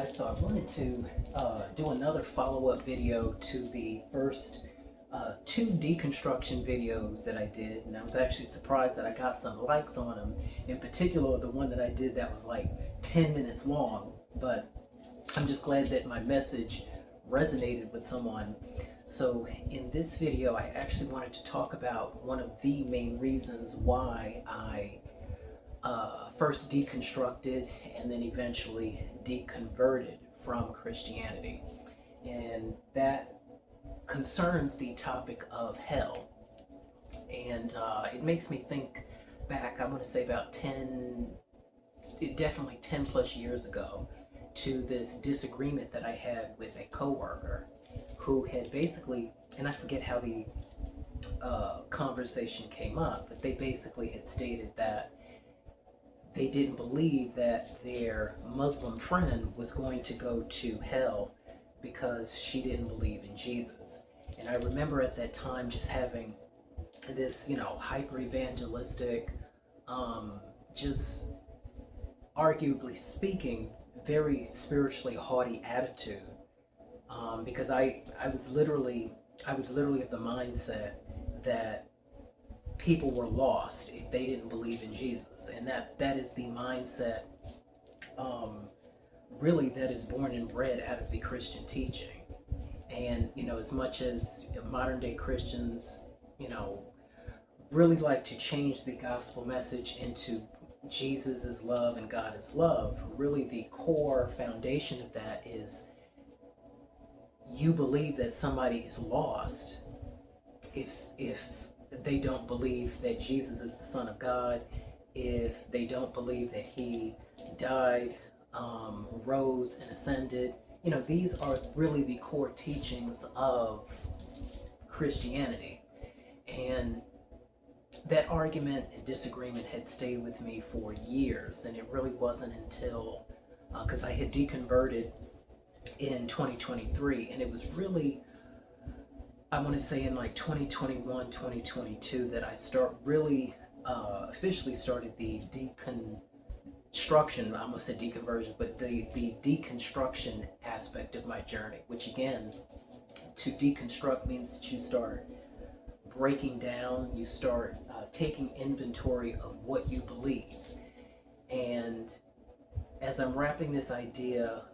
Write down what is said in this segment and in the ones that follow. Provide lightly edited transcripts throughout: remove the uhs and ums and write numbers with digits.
guys, so I wanted to do another follow-up video to the first two deconstruction videos that I did, and I was actually surprised that I got some likes on them. In particular, the one that I did that was like 10 minutes long, but I'm just glad that my message resonated with someone. So in this video, I actually wanted to talk about one of the main reasons why I first deconstructed and then eventually deconverted from Christianity. And that concerns the topic of hell. And it makes me think back, I want to say about definitely 10 plus years ago, to this disagreement that I had with a coworker who had basically, and I forget how the conversation came up, but they basically had stated that they didn't believe that their Muslim friend was going to go to hell because she didn't believe in Jesus. And I remember at that time just having this, hyper evangelistic, just arguably speaking, very spiritually haughty attitude. Because I was literally of the mindset that people were lost if they didn't believe in Jesus, and that is the mindset really that is born and bred out of the Christian teaching. And as much as modern day Christians really like to change the gospel message into Jesus is love and God is love, really the core foundation of that is you believe that somebody is lost if they don't believe that Jesus is the Son of God, if they don't believe that he died, rose and ascended. These are really the core teachings of Christianity. And that argument and disagreement had stayed with me for years, and it really wasn't until, because I had deconverted in 2023, and it was really, I want to say in like 2021, 2022 that I officially started the deconstruction, I almost said deconversion, but the deconstruction aspect of my journey, which again, to deconstruct means that you start breaking down, you start taking inventory of what you believe. And as I'm wrapping this idea,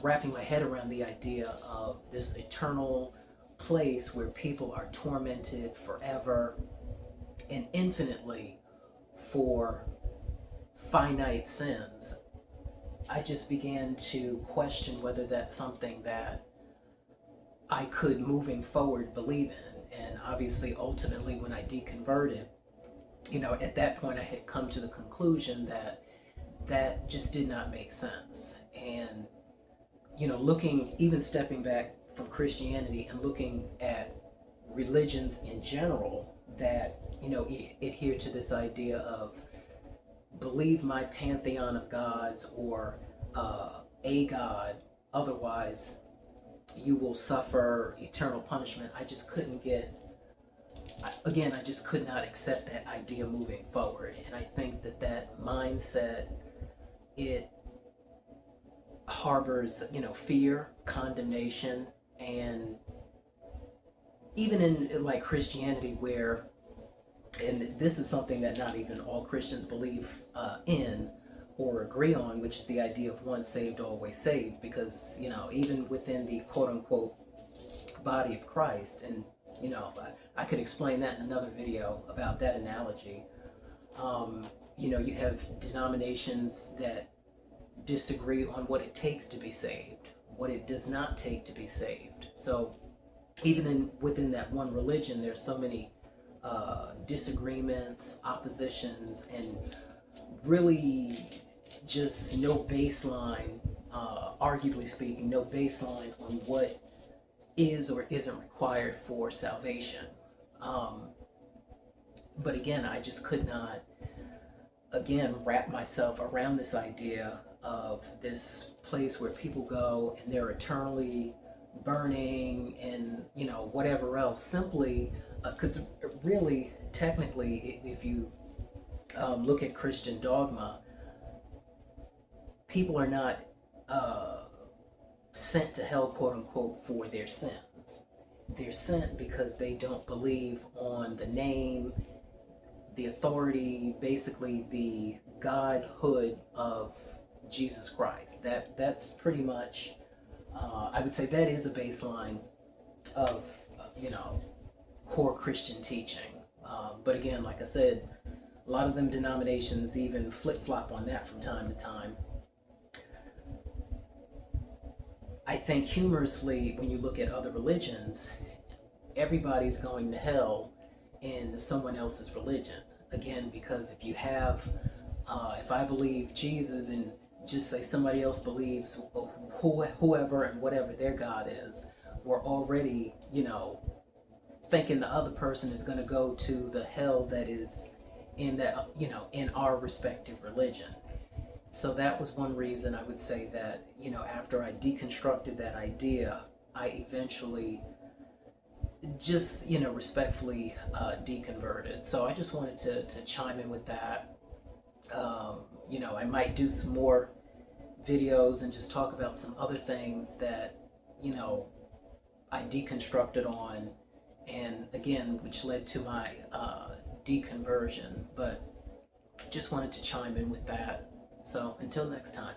wrapping my head around the idea of this eternal place where people are tormented forever and infinitely for finite sins, I just began to question whether that's something that I could, moving forward, believe in. And obviously, ultimately, when I deconverted, at that point I had come to the conclusion that that just did not make sense. And even stepping back from Christianity and looking at religions in general that adhere to this idea of believe my pantheon of gods, or a god, otherwise you will suffer eternal punishment. I just couldn't I just could not accept that idea moving forward. And I think that mindset, it harbors, fear, condemnation, and even in like Christianity, where, and this is something that not even all Christians believe in or agree on, which is the idea of once saved, always saved. Because, even within the quote-unquote body of Christ, and, I could explain that in another video about that analogy. You have denominations that disagree on what it takes to be saved, what it does not take to be saved. So even within that one religion, there's so many disagreements, oppositions, and really just no baseline, arguably speaking, no baseline on what is or isn't required for salvation. But again, I just could not, wrap myself around this idea of this place where people go and they're eternally burning and, whatever else, simply because really, technically, if you look at Christian dogma, people are not sent to hell, quote unquote, for their sins. They're sent because they don't believe on the name, the authority, basically the godhood of Jesus Christ. That's pretty much, I would say that is a baseline of, core Christian teaching. But again, like I said, a lot of them denominations even flip-flop on that from time to time. I think humorously, when you look at other religions, everybody's going to hell in someone else's religion. Again, because if you have, if I believe Jesus and just say somebody else believes whoever and whatever their God is, we're already, thinking the other person is going to go to the hell that is in that, in our respective religion. So that was one reason I would say that, after I deconstructed that idea, I eventually just, respectfully deconverted. So I just wanted to chime in with that. I might do some more videos and just talk about some other things that, I deconstructed on, and again, which led to my deconversion. But just wanted to chime in with that. So until next time.